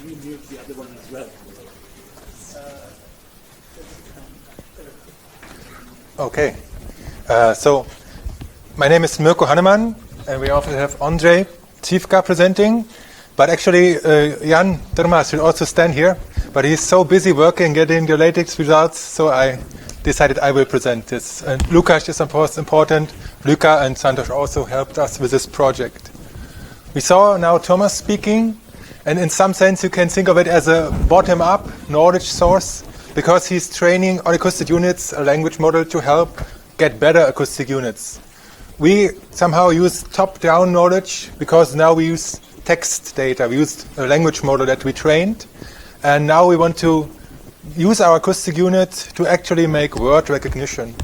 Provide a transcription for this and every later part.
you mute the other one as well? Okay. So, my name is Mirko Hannemann, and we also have Andrej Cifka presenting. But actually, Jan Drmas will also stand here. But he's so busy working getting the LaTeX results, so I decided I will present this. And Lukáš is of course important. Luca and Santosh also helped us with this project. We saw now Thomas speaking, and in some sense you can think of it as a bottom-up knowledge source, because he's training on acoustic units a language model to help get better acoustic units. We somehow use top-down knowledge because now we use text data. We used a language model that we trained, and now we want to use our acoustic unit to actually make word recognition.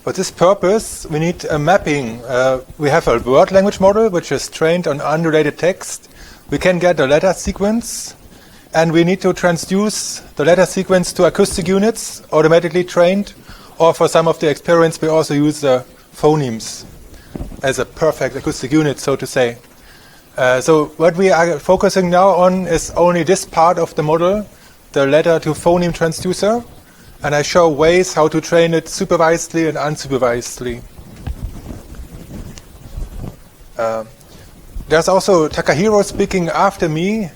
For this purpose, we need a mapping. We have a word language model which is trained on unrelated text. We can get a letter sequence, and we need to transduce the letter sequence to acoustic units automatically trained, or for some of the experiments we also use the phonemes as a perfect acoustic unit, so to say. So what we are focusing now on is only this part of the model, the letter to phoneme transducer, and I show ways how to train it supervisedly and unsupervisedly. There's also Takahiro speaking after me,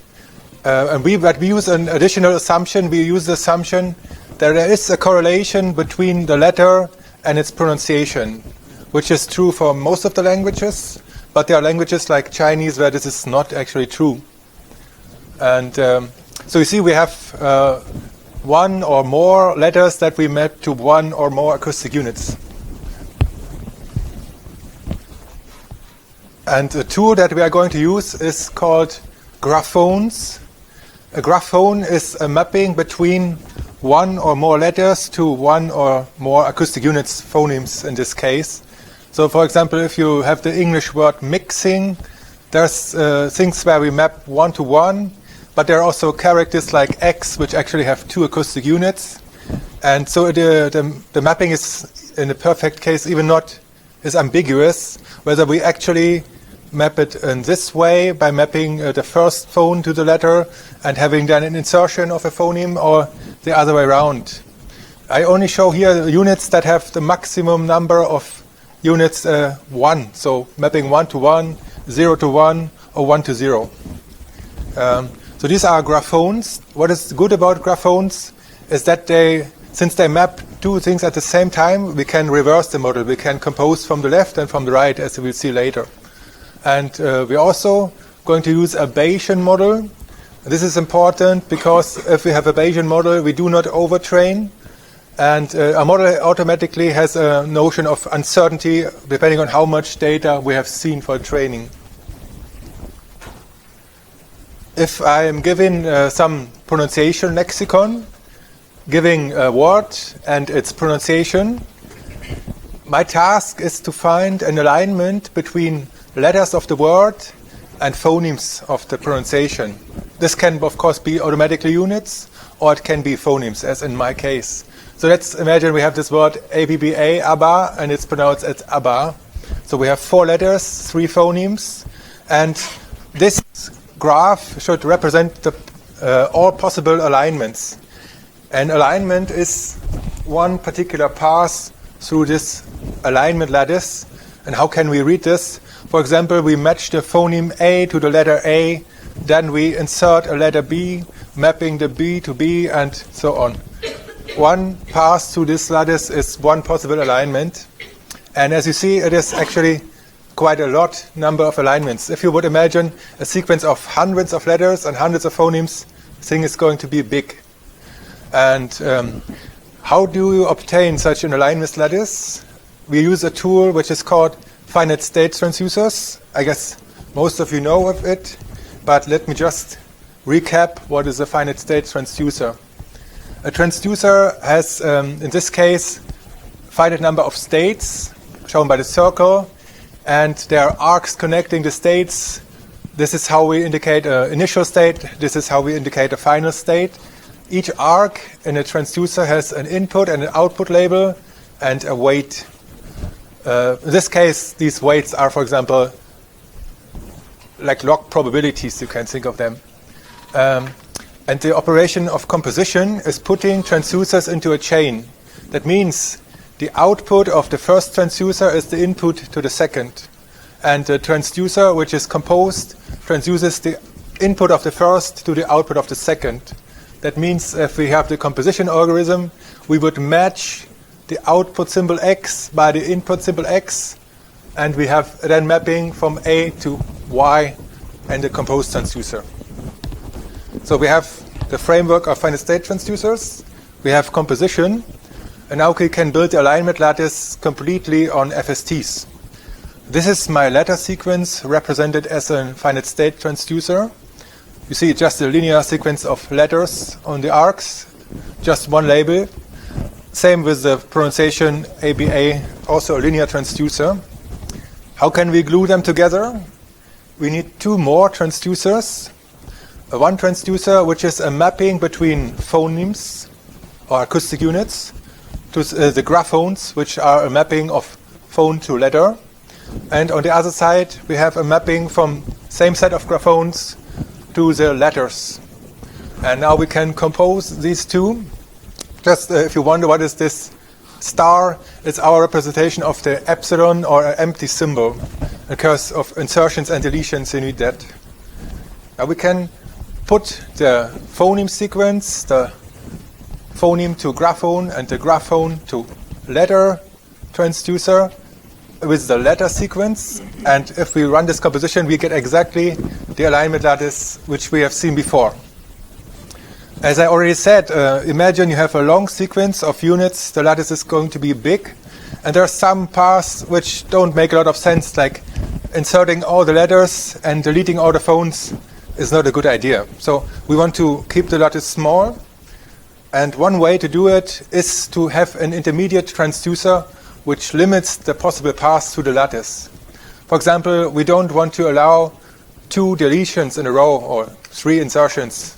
but we use an additional assumption. We use the assumption that there is a correlation between the letter and its pronunciation, which is true for most of the languages, but there are languages like Chinese where this is not actually true. And so you see we have one or more letters that we map to one or more acoustic units. And the tool that we are going to use is called graphones. A graphone is a mapping between one or more letters to one or more acoustic units, phonemes in this case. So for example, if you have the English word mixing, there's things where we map one to one, but there are also characters like X which actually have two acoustic units. And so the mapping is, in the perfect case, even not is ambiguous, whether we actually map it in this way by mapping the first phone to the letter and having then an insertion of a phoneme, or the other way around. I only show here units that have the maximum number of units 1, so mapping 1 to 1, 0 to 1, or 1 to 0. So these are graphones. What is good about graphones is that since they map two things at the same time, we can reverse the model. We can compose from the left and from the right, as we'll see later. And we're also going to use a Bayesian model. This is important because if we have a Bayesian model, we do not overtrain. And our model automatically has a notion of uncertainty depending on how much data we have seen for training. If I am given some pronunciation lexicon, giving a word and its pronunciation, my task is to find an alignment between letters of the word and phonemes of the pronunciation. This can, of course, be automatically units, or it can be phonemes, as in my case. So let's imagine we have this word ABBA, ABBA, and it's pronounced as ABBA. So we have 4 letters, 3 phonemes, and this graph should represent all possible alignments. An alignment is one particular path through this alignment lattice. And how can we read this? For example, we match the phoneme A to the letter A, then we insert a letter B, mapping the B to B, and so on. One pass through this lattice is one possible alignment. And as you see, it is actually quite a number of alignments. If you would imagine a sequence of hundreds of letters and hundreds of phonemes, the thing is going to be big. And how do you obtain such an alignment lattice? We use a tool which is called finite state transducers. I guess most of you know of it, but let me just recap what is a finite state transducer. A transducer has, in this case, finite number of states, shown by the circle, and there are arcs connecting the states. This is how we indicate an initial state. This is how we indicate a final state. Each arc in a transducer has an input and an output label and a weight. In this case, these weights are, for example, like log probabilities, you can think of them. And the operation of composition is putting transducers into a chain. That means the output of the first transducer is the input to the second. And the transducer, which is composed, transduces the input of the first to the output of the second. That means if we have the composition algorithm, we would match the output symbol X by the input symbol X, and we have then mapping from A to Y and the composed transducer. So we have the framework of finite state transducers, we have composition, and now we can build the alignment lattice completely on FSTs. This is my ladder sequence represented as a finite state transducer. You see just a linear sequence of letters on the arcs, just one label. Same with the pronunciation ABA, also a linear transducer. How can we glue them together? We need two more transducers. One transducer which is a mapping between phonemes or acoustic units to the graphones, which are a mapping of phone to letter. And on the other side we have a mapping from same set of graphones to the letters. And now we can compose these two. Just if you wonder what is this star, it's our representation of the epsilon or an empty symbol. Because of insertions and deletions, you need that. Now we can put the phoneme sequence, the phoneme to graphone and the graphone to letter transducer with the letter sequence, and if we run this composition we get exactly the alignment lattice which we have seen before. As I already said, imagine you have a long sequence of units, the lattice is going to be big, and there are some paths which don't make a lot of sense, like inserting all the letters and deleting all the phones is not a good idea. So we want to keep the lattice small, and one way to do it is to have an intermediate transducer which limits the possible paths to the lattice. For example, we don't want to allow 2 deletions in a row or 3 insertions.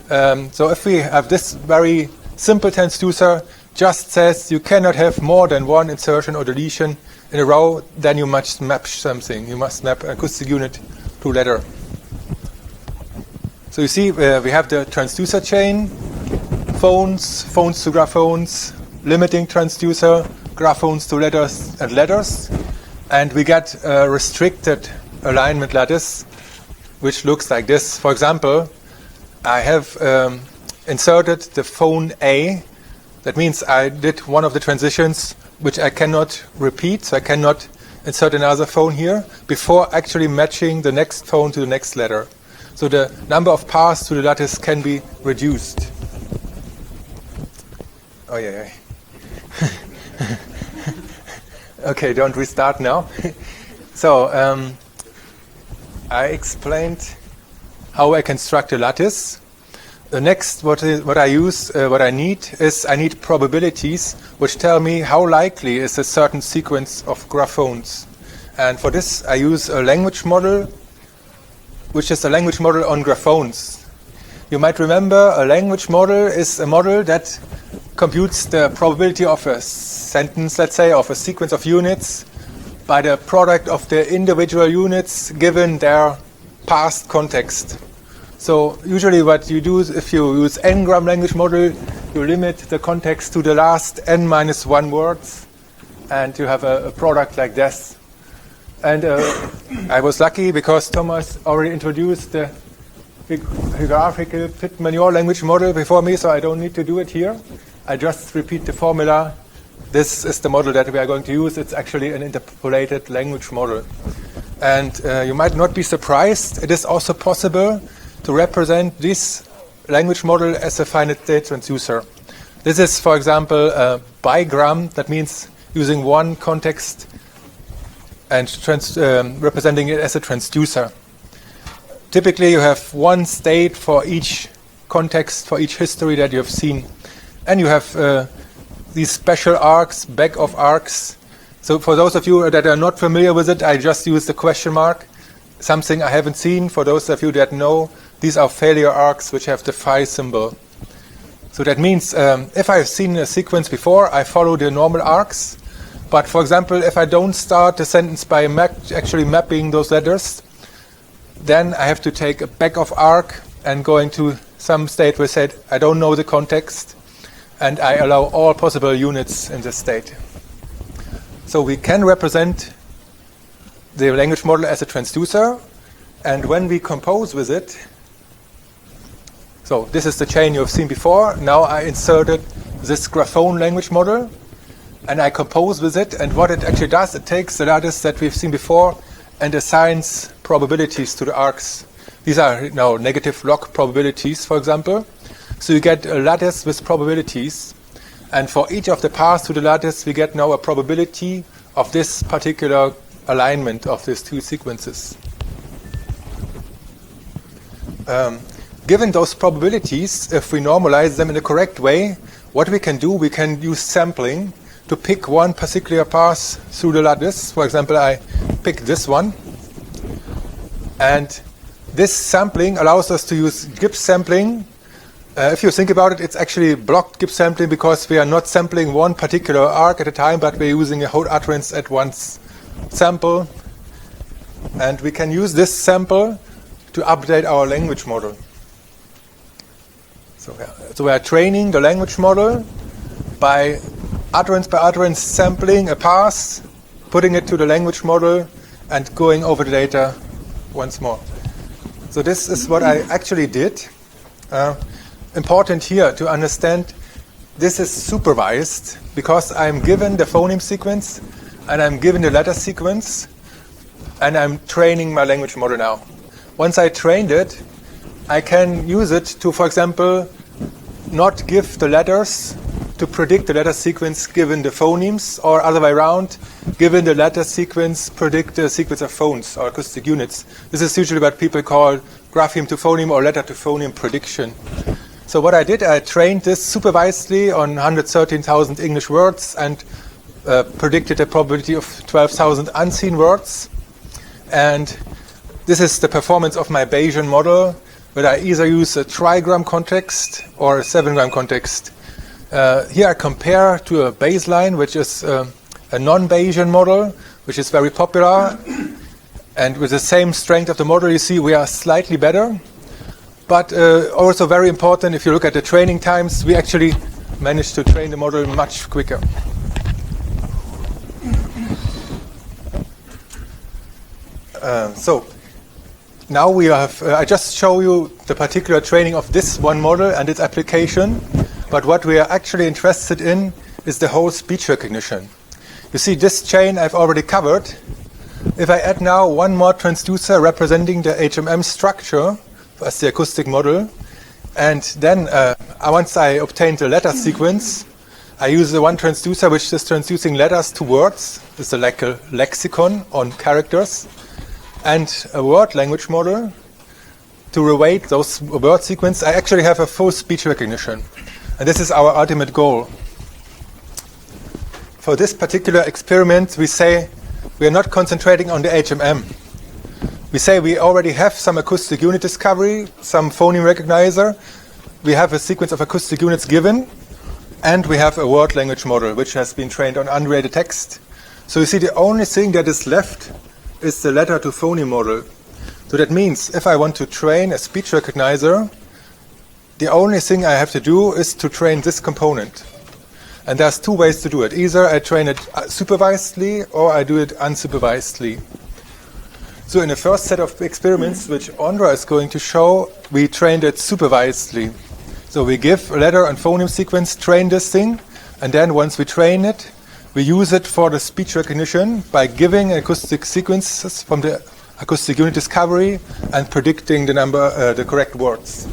So if we have this very simple transducer, just says you cannot have more than 1 insertion or deletion in a row, then you must map something. You must map an acoustic unit to letter. So you see, we have the transducer chain, phones to graphones, limiting transducer, graphones to letters and letters, and we get a restricted alignment lattice which looks like this. For example, I have inserted the phone A. That means I did one of the transitions which I cannot repeat, so I cannot insert another phone here before actually matching the next phone to the next letter. So the number of paths to the lattice can be reduced. Oh yeah. Okay, don't restart now. So I explained how I construct a lattice. The next, what I need probabilities which tell me how likely is a certain sequence of graphones. And for this I use a language model, which is a language model on graphones. You might remember a language model is a model that computes the probability of a sentence, let's say, of a sequence of units by the product of the individual units given their past context. So usually what you do is if you use n-gram language model, you limit the context to the last n-1 words, and you have a product like this. And I was lucky because Thomas already introduced the hierarchical Pitt-Magnol language model before me, so I don't need to do it here. I just repeat the formula. This is the model that we are going to use. It's actually an interpolated language model. And you might not be surprised. It is also possible to represent this language model as a finite state transducer. This is, for example, a bigram. That means using one context and representing it as a transducer. Typically, you have one state for each context, for each history that you have seen. And you have these special arcs, back of arcs. So for those of you that are not familiar with it, I just use the question mark, something I haven't seen. For those of you that know, these are failure arcs which have the phi symbol. So that means if I've seen a sequence before, I follow the normal arcs. But for example, if I don't start the sentence by actually mapping those letters, then I have to take a back of arc and go into some state where I said I don't know the context, and I allow all possible units in this state. So we can represent the language model as a transducer, and when we compose with it, so this is the chain you've seen before. Now I inserted this graphone language model, and I compose with it, and what it actually does, it takes the lattice that we've seen before and assigns probabilities to the arcs. These are now negative log probabilities, for example. So you get a lattice with probabilities, and for each of the paths to the lattice, we get now a probability of this particular alignment of these two sequences. Given those probabilities, if we normalize them in the correct way, what we can do, we can use sampling to pick one particular path through the lattice. For example, I pick this one. And this sampling allows us to use Gibbs sampling. If you think about it, it's actually blocked Gibbs sampling because we are not sampling one particular arc at a time, but we're using a whole utterance at once sample. And we can use this sample to update our language model. So we are training the language model by utterance sampling a path, putting it to the language model, and going over the data once more. So this is what I actually did. Important here to understand, this is supervised because I'm given the phoneme sequence and I'm given the letter sequence, and I'm training my language model now. Once I trained it, I can use it to, for example, not give the letters to predict the letter sequence given the phonemes, or other way around, given the letter sequence, predict the sequence of phones or acoustic units. This is usually what people call grapheme to phoneme or letter to phoneme prediction. So what I did, I trained this supervisedly on 113,000 English words and predicted a probability of 12,000 unseen words. And this is the performance of my Bayesian model, where I either use a trigram context or a 7-gram context. Here I compare to a baseline, which is a non-Bayesian model, which is very popular. And with the same strength of the model, you see we are slightly better. But also very important, if you look at the training times, we actually managed to train the model much quicker. So now we have, I just show you the particular training of this one model and its application. But what we are actually interested in is the whole speech recognition. You see, this chain I've already covered. If I add now one more transducer representing the HMM structure as the acoustic model, and then once I obtain the letter sequence, I use the one transducer which is transducing letters to words. It's like a lexicon on characters, and a word language model to reweight those word sequence. I actually have a full speech recognition. And this is our ultimate goal. For this particular experiment, we say we are not concentrating on the HMM. We say we already have some acoustic unit discovery, some phoneme recognizer. We have a sequence of acoustic units given, and we have a word language model which has been trained on unrelated text. So you see, the only thing that is left is the letter to phoneme model. So that means if I want to train a speech recognizer, the only thing I have to do is to train this component. And there's two ways to do it. Either I train it supervisedly or I do it unsupervisedly. So in the first set of experiments, which Ondra is going to show, we trained it supervisedly. So we give a letter and phoneme sequence, train this thing, and then once we train it, we use it for the speech recognition by giving acoustic sequences from the acoustic unit discovery and predicting the number, the correct words.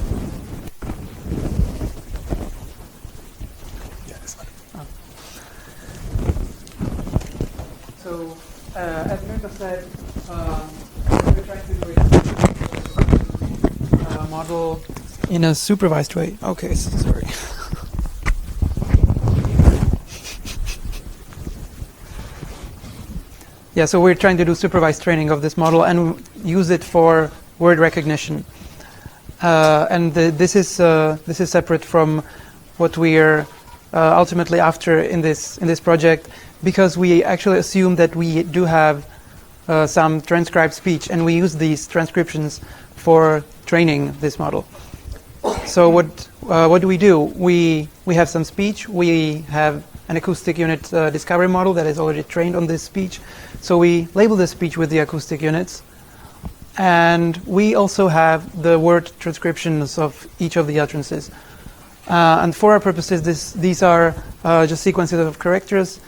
So, as Mirko said, we're trying to do a model in a supervised way. Okay, sorry. Yeah, so we're trying to do supervised training of this model and use it for word recognition. And this is separate from what we are ultimately after in this project, because we actually assume that we do have some transcribed speech, and we use these transcriptions for training this model. So what do? We have some speech. We have an acoustic unit discovery model that is already trained on this speech. So we label the speech with the acoustic units. And we also have the word transcriptions of each of the utterances. And for our purposes, these are just sequences of characters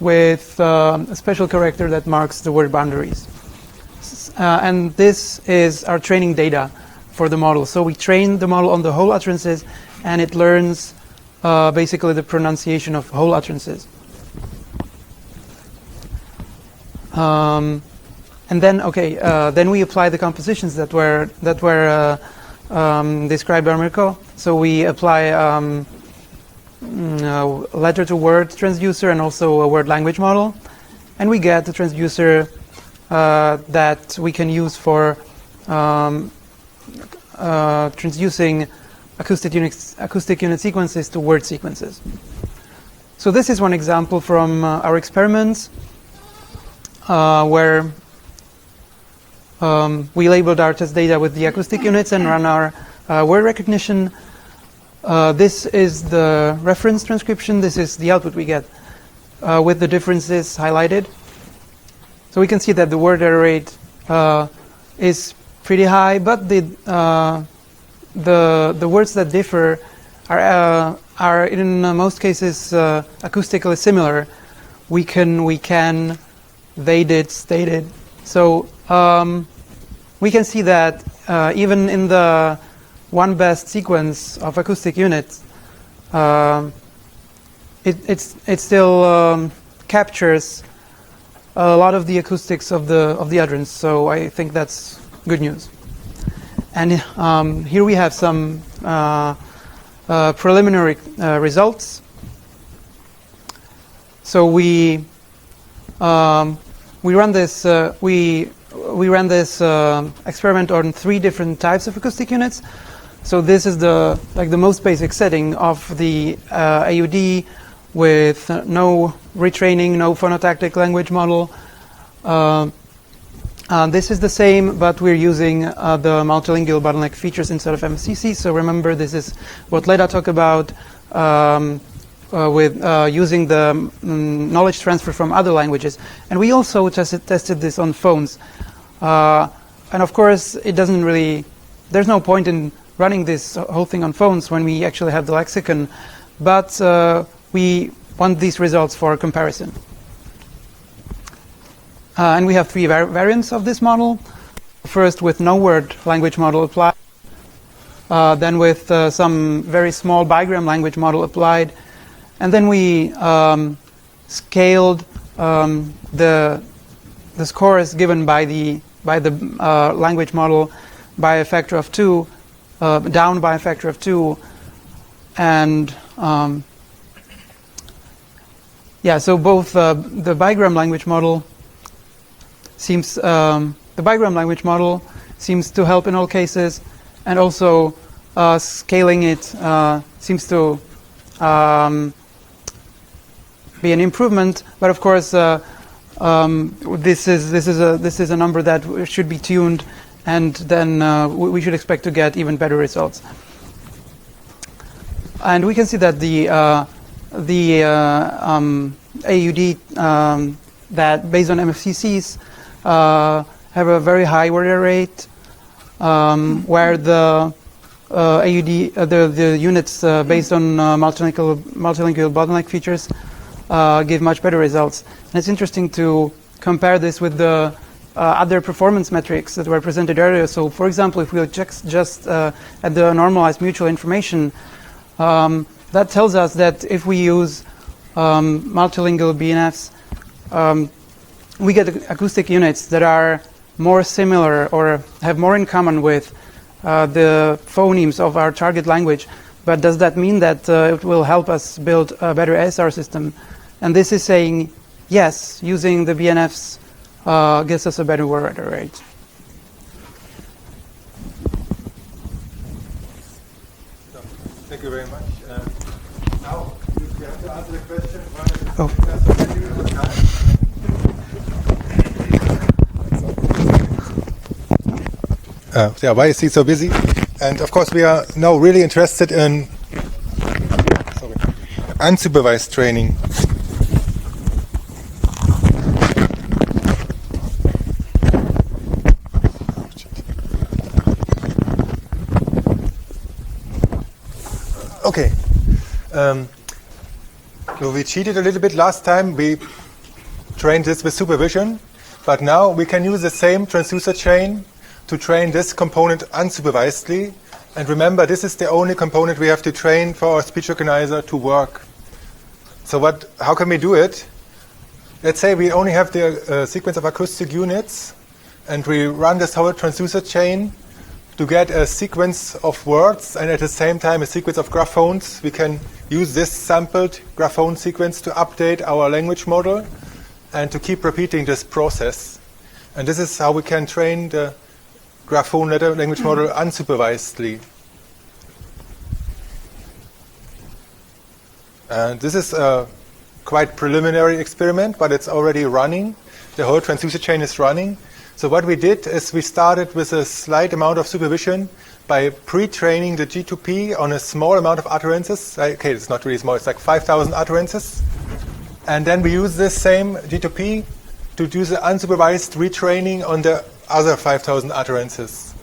with a special character that marks the word boundaries. And this is our training data for the model. So we train the model on the whole utterances, and it learns basically the pronunciation of whole utterances. And then, then we apply the compositions that were described by Mirko. So we apply letter-to-word transducer and also a word-language model, and we get the transducer that we can use for transducing acoustic unit sequences to word sequences. So this is one example from our experiments where we labeled our test data with the acoustic units and run our word recognition. This is the reference transcription. This is the output we get with the differences highlighted. So we can see that the word error rate is pretty high, but the words that differ are in most cases acoustically similar. We can, they did, stated. So we can see that even in the one best sequence of acoustic units, it still captures a lot of the acoustics of the utterance. So I think that's good news. And here we have some preliminary results. So we ran this experiment on 3 different types of acoustic units. So this is the most basic setting of the AUD with no retraining, no phonotactic language model. This is the same, but we're using the multilingual bottleneck features instead of MFCC. So remember, this is what Leda talked about with using the knowledge transfer from other languages. And we also tested this on phones. And of course, it doesn't really, there's no point in running this whole thing on phones when we actually have the lexicon. But we want these results for comparison. And we have 3 variants of this model. First, with no word language model applied. Then with some very small bigram language model applied. And then we scaled the scores given by the language model by a factor of 2, down by a factor of 2. And so both the bigram language model seems to help in all cases, and also scaling it seems to be an improvement. But of course, this is a number that should be tuned, and then we should expect to get even better results. And we can see that the AUD that based on MFCCs have a very high word error rate, where the AUD, the units based on multilingual bottleneck features give much better results. And it's interesting to compare this with the other performance metrics that were presented earlier. So, for example, if we look just at the normalized mutual information, that tells us that if we use multilingual BNFs, we get acoustic units that are more similar or have more in common with the phonemes of our target language. But does that mean that it will help us build a better ASR system? And this is saying yes, using the BNFs gives us a better word error rate. Thank you very much. Now, you have to answer the question. why is he so busy? And of course, we are now really interested in unsupervised training. Okay. So we cheated a little bit last time. We trained this with supervision, but now we can use the same transducer chain to train this component unsupervisedly. And remember, this is the only component we have to train for our speech recognizer to work. So how can we do it? Let's say we only have the sequence of acoustic units, and we run this whole transducer chain to get a sequence of words and at the same time a sequence of graphones. We can use this sampled graphone sequence to update our language model and to keep repeating this process. And this is how we can train the graphone letter language model unsupervisedly. And this is a quite preliminary experiment, but it's already running. The whole transducer chain is running. So what we did is we started with a slight amount of supervision by pre-training the G2P on a small amount of utterances. Okay, it's not really small, it's like 5,000 utterances. And then we use this same G2P to do the unsupervised retraining on the other 5,000 utterances.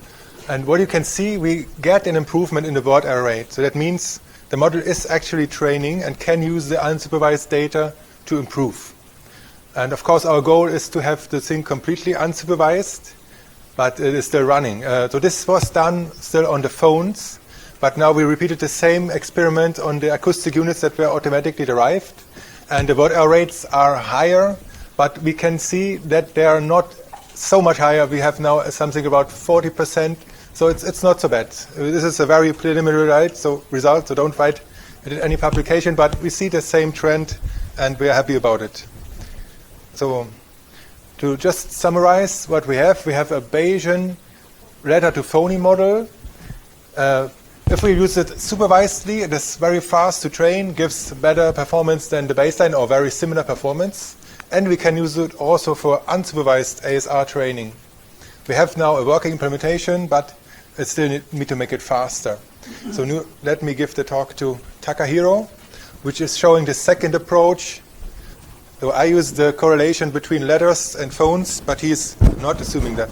And what you can see, we get an improvement in the word error rate. So that means the model is actually training and can use the unsupervised data to improve. And of course, our goal is to have the thing completely unsupervised, but it is still running. So this was done still on the phones, but now we repeated the same experiment on the acoustic units that were automatically derived. And the word error rates are higher, but we can see that they are not so much higher. We have now something about 40%, so it's not so bad. This is a very preliminary result, so don't write it in any publication, but we see the same trend, and we are happy about it. So to just summarize what we have a Bayesian letter-to-phony model. If we use it supervisedly, it is very fast to train, gives better performance than the baseline or very similar performance. And we can use it also for unsupervised ASR training. We have now a working implementation, but it still need to make it faster. So let me give the talk to Takahiro, which is showing the second approach. So I use the correlation between letters and phones, but he's not assuming that.